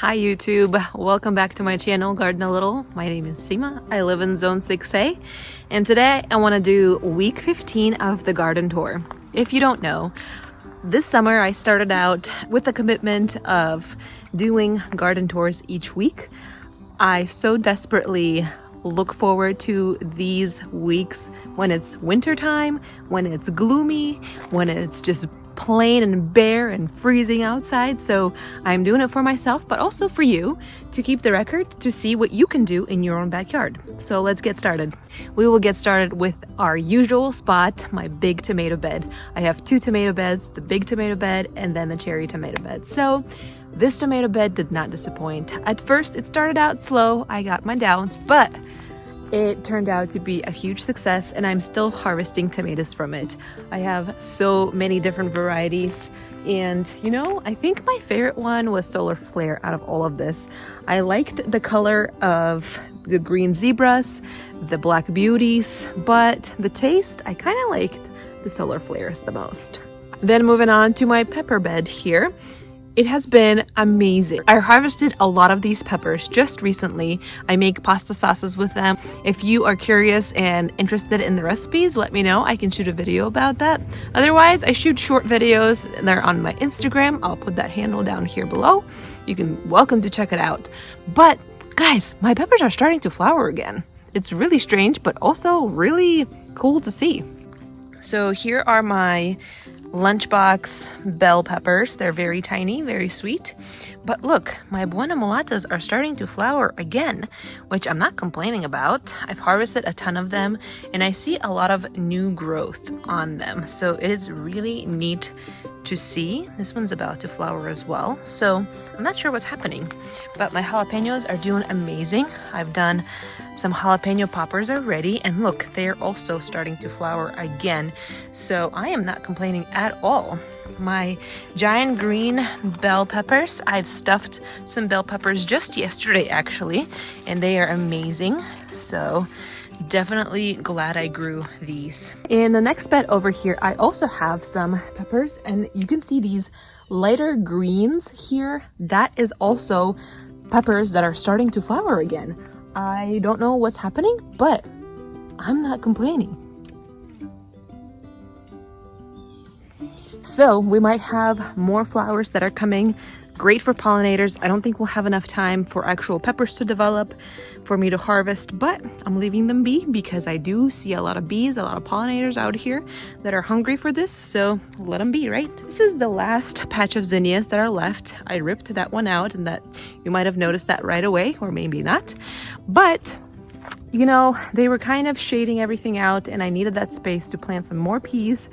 Hi YouTube, welcome back to my channel Garden a Little. My name is Sima. I live in Zone 6A and today I want to do week 15 of the garden tour. If you don't know, this summer I started out with a commitment of doing garden tours each week. I so desperately look forward to these weeks when it's winter time, when it's gloomy, when it's just plain and bare and freezing outside. So I'm doing it for myself, but also for you to keep the record to see what you can do in your own backyard. So let's get started. We will get started with our usual spot, my big tomato bed. I have two tomato beds, the big tomato bed and then the cherry tomato bed. So this tomato bed did not disappoint. At first it started out slow, I got my doubts, but it turned out to be a huge success and I'm still harvesting tomatoes from it. I have so many different varieties and you know, I think my favorite one was Solar Flare out of all of this. I liked the color of the green zebras, the black beauties, but the taste, I kind of liked the Solar Flares the most. Then moving on to my pepper bed here. It has been amazing. I harvested a lot of these peppers just recently. I make pasta sauces with them. If you are curious and interested in the recipes, let me know. I can shoot a video about that. Otherwise, I shoot short videos. They're on my Instagram. I'll put that handle down here below. You can welcome to check it out. But guys, my peppers are starting to flower again. It's really strange, but also really cool to see. So here are my lunchbox bell peppers. They're very tiny, very sweet. But look, my Buena Mulatas are starting to flower again, which I'm not complaining about. I've harvested a ton of them and I see a lot of new growth on them. So it is really neat to see. This one's about to flower as well. So I'm not sure what's happening, but my jalapenos are doing amazing. I've done some jalapeno poppers already and look, they're also starting to flower again. So I am not complaining at all. My giant green bell peppers, I've stuffed some bell peppers just yesterday actually, and they are amazing. So definitely glad I grew these. In the next bed over here, I also have some peppers and you can see these lighter greens here. That is also peppers that are starting to flower again. I don't know what's happening, but I'm not complaining. So we might have more flowers that are coming. Great for pollinators. I don't think we'll have enough time for actual peppers to develop for me to harvest, but I'm leaving them be because I do see a lot of bees, a lot of pollinators out here that are hungry for this, so let them be, right? This is the last patch of zinnias that are left. I ripped that one out and that you might have noticed that right away, or maybe not. But, you know, they were kind of shading everything out and I needed that space to plant some more peas,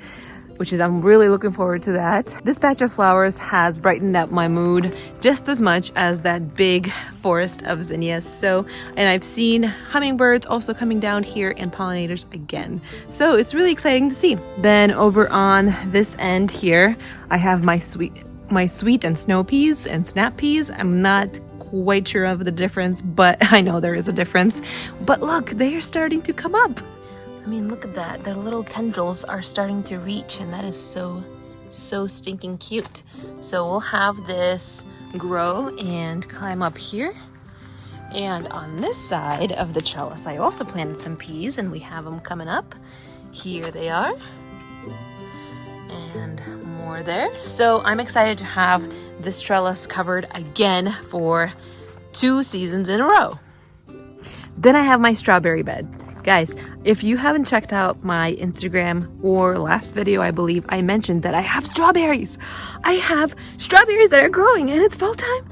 which is I'm really looking forward to that. This patch of flowers has brightened up my mood just as much as that big forest of zinnias. So, and I've seen hummingbirds also coming down here and pollinators again. So it's really exciting to see. Then over on this end here, I have my sweet and snow peas and snap peas. I'm not quite sure of the difference, but I know there is a difference. But look, they are starting to come up. I mean, look at that. Their little tendrils are starting to reach and that is so stinking cute. So we'll have this grow and climb up here. And on this side of the trellis, I also planted some peas and we have them coming up. Here they are. And more there. So I'm excited to have this trellis covered again for 2 seasons in a row. Then I have my strawberry bed. Guys, if you haven't checked out my Instagram or last video, I believe I mentioned that I have strawberries. I have strawberries that are growing and it's fall time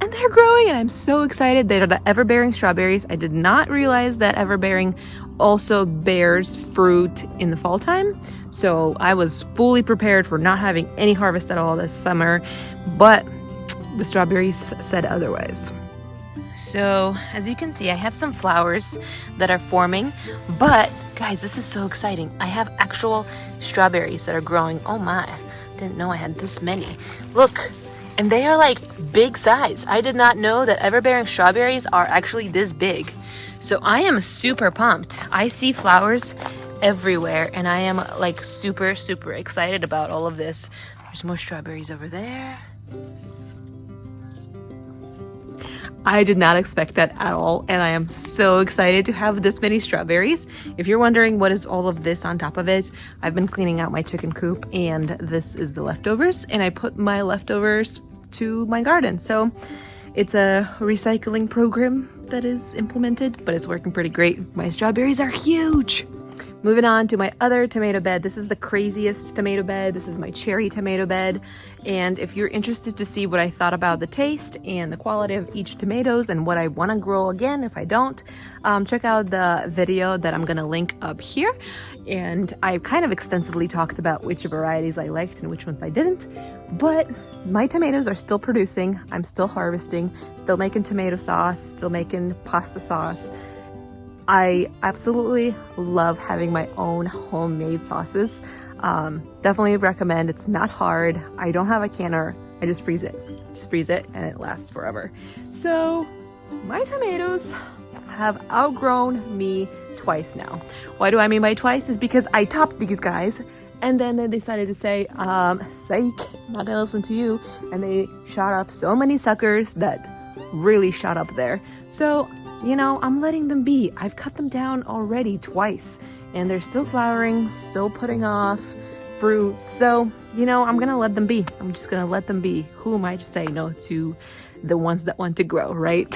and they're growing and I'm so excited. They are the ever-bearing strawberries. I did not realize that ever-bearing also bears fruit in the fall time. So I was fully prepared for not having any harvest at all this summer, but the strawberries said otherwise. So as you can see, I have some flowers that are forming, but guys, this is so exciting. I have actual strawberries that are growing. Oh my, didn't know I had this many. Look, and they are like big size. I did not know that ever-bearing strawberries are actually this big. So I am super pumped. I see flowers everywhere and I am like super excited about all of this. There's more strawberries over there. I did not expect that at all, and I am so excited to have this many strawberries. If you're wondering what is all of this on top of it, I've been cleaning out my chicken coop, and this is the leftovers, and I put my leftovers to my garden. So it's a recycling program that is implemented, but it's working pretty great. My strawberries are huge. Moving on to my other tomato bed. This is the craziest tomato bed. This is my cherry tomato bed. And if you're interested to see what I thought about the taste and the quality of each tomatoes and what I want to grow again if I don't, check out the video that I'm going to link up here. And I kind of extensively talked about which varieties I liked and which ones I didn't. But my tomatoes are still producing. I'm still harvesting, still making tomato sauce, still making pasta sauce. I absolutely love having my own homemade sauces. Definitely recommend. It's not hard. I don't have a canner. I just freeze it. And it lasts forever. So my tomatoes have outgrown me twice now. Why do I mean by twice? Is because I topped these guys and then they decided to say, psych, not gonna listen to you. And they shot up so many suckers that really shot up there. So, you know, I'm letting them be. I've cut them down already twice and they're still flowering, still putting off fruit. So, you know, I'm gonna let them be. I'm just gonna let them be. Who am I to say no to the ones that want to grow, right?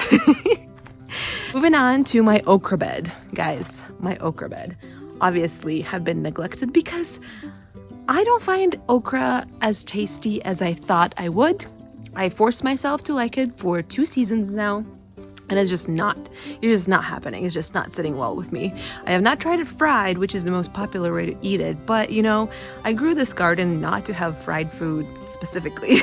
Moving on to my okra bed. Guys, my okra bed obviously have been neglected because I don't find okra as tasty as I thought I would. I forced myself to like it for 2 seasons now. And it's just not happening. It's just not sitting well with me. I have not tried it fried, which is the most popular way to eat it. But, you know, I grew this garden not to have fried food specifically.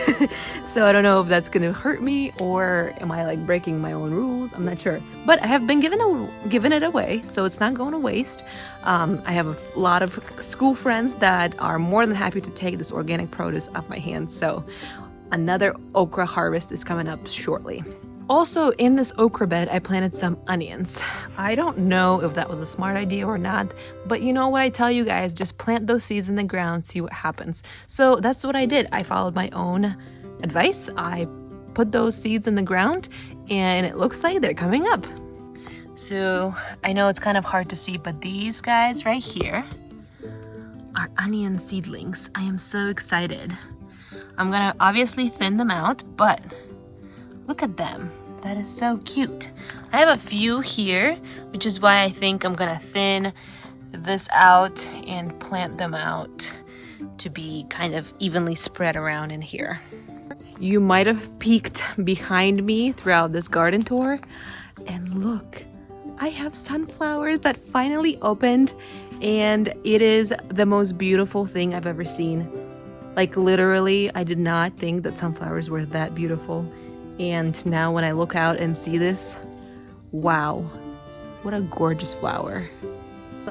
So I don't know if that's going to hurt me or am I like breaking my own rules? I'm not sure. But I have been giving it away, so it's not going to waste. I have a lot of school friends that are more than happy to take this organic produce off my hands. So another okra harvest is coming up shortly. Also, in this okra bed, I planted some onions. I don't know if that was a smart idea or not, but you know what I tell you guys, just plant those seeds in the ground, see what happens. So that's what I did. I followed my own advice. I put those seeds in the ground and it looks like they're coming up. So I know it's kind of hard to see, but these guys right here are onion seedlings. I am so excited. I'm gonna obviously thin them out, but look at them. That is so cute. I have a few here, which is why I think I'm gonna thin this out and plant them out to be kind of evenly spread around in here. You might have peeked behind me throughout this garden tour, and look, I have sunflowers that finally opened, and it is the most beautiful thing I've ever seen. Like literally, I did not think that sunflowers were that beautiful. And now when I look out and see this, wow, what a gorgeous flower.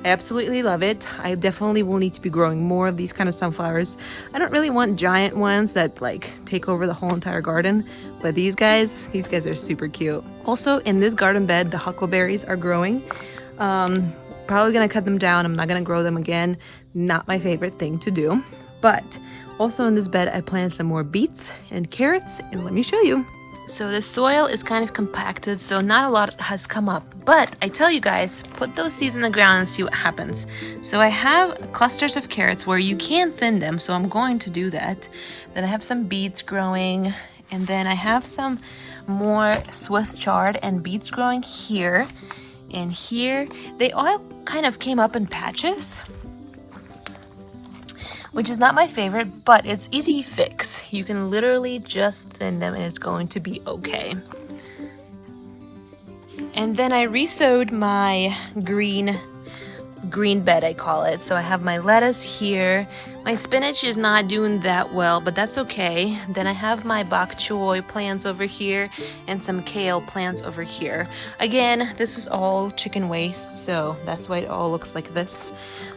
I absolutely love it. I definitely will need to be growing more of these kind of sunflowers. I don't really want giant ones that like take over the whole entire garden, but these guys are super cute. Also in this garden bed, the huckleberries are growing. Probably gonna cut them down. I'm not gonna grow them again. Not my favorite thing to do. But also in this bed, I planted some more beets and carrots, and let me show you. So the soil is kind of compacted, so not a lot has come up. But I tell you guys, put those seeds in the ground and see what happens. So I have clusters of carrots where you can thin them, so I'm going to do that. Then I have some beets growing, and then I have some more Swiss chard and beets growing here and here. They all kind of came up in patches, which is not my favorite, but it's easy fix. You can literally just thin them and it's going to be okay. And then I re-sowed my green bed, I call it. So I have my lettuce here. My spinach is not doing that well, but that's okay. Then I have my bok choy plants over here and some kale plants over here. Again, this is all chicken waste, so that's why it all looks like this.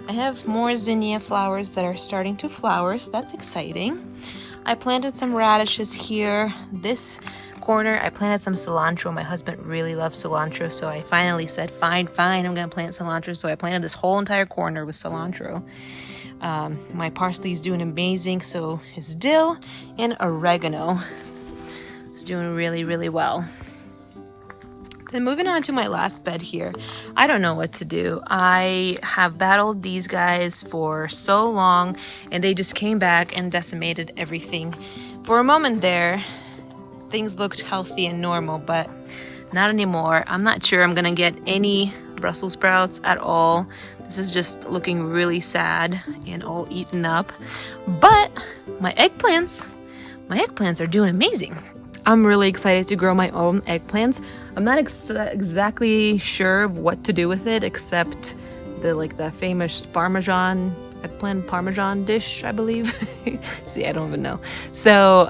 I have more zinnia flowers that are starting to flower, so that's exciting. I planted some radishes here. This corner, I planted some cilantro. My husband really loves cilantro, so I finally said, fine, I'm gonna plant cilantro. So I planted this whole entire corner with cilantro. My parsley is doing amazing, so is dill, and oregano is doing really, really well. Then moving on to my last bed here, I don't know what to do. I have battled these guys for so long and they just came back and decimated everything. For a moment there, things looked healthy and normal, but not anymore. I'm not sure I'm gonna get any Brussels sprouts at all. This is just looking really sad and all eaten up. But my eggplants are doing amazing. I'm really excited to grow my own eggplants. I'm not exactly sure of what to do with it, except the famous eggplant parmesan dish, I believe. See, I don't even know. So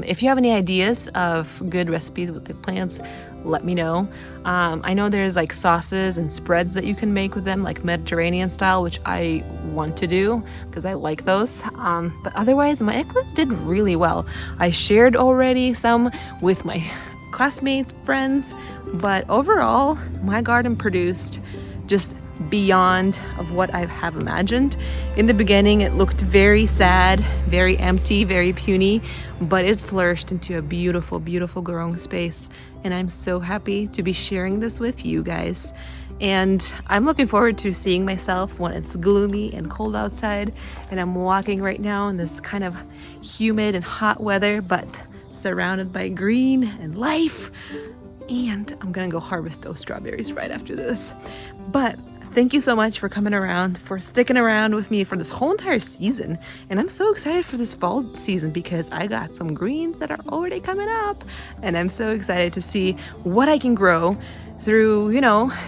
if you have any ideas of good recipes with eggplants, let me know. I know there's like sauces and spreads that you can make with them, like Mediterranean style, which I want to do because I like those. But otherwise, my eggplants did really well. I shared already some with my classmates, friends, but overall, my garden produced just beyond of what I have imagined. In the beginning, it looked very sad, very empty, very puny, but it flourished into a beautiful, beautiful growing space. And I'm so happy to be sharing this with you guys. And I'm looking forward to seeing myself when it's gloomy and cold outside. And I'm walking right now in this kind of humid and hot weather, but surrounded by green and life. And I'm gonna go harvest those strawberries right after this. But thank you so much for coming around, for sticking around with me for this whole entire season. And I'm so excited for this fall season because I got some greens that are already coming up. And I'm so excited to see what I can grow through,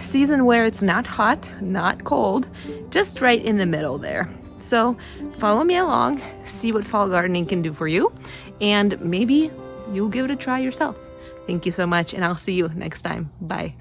season where it's not hot, not cold, just right in the middle there. So follow me along, see what fall gardening can do for you, and maybe you'll give it a try yourself. Thank you so much, and I'll see you next time. Bye.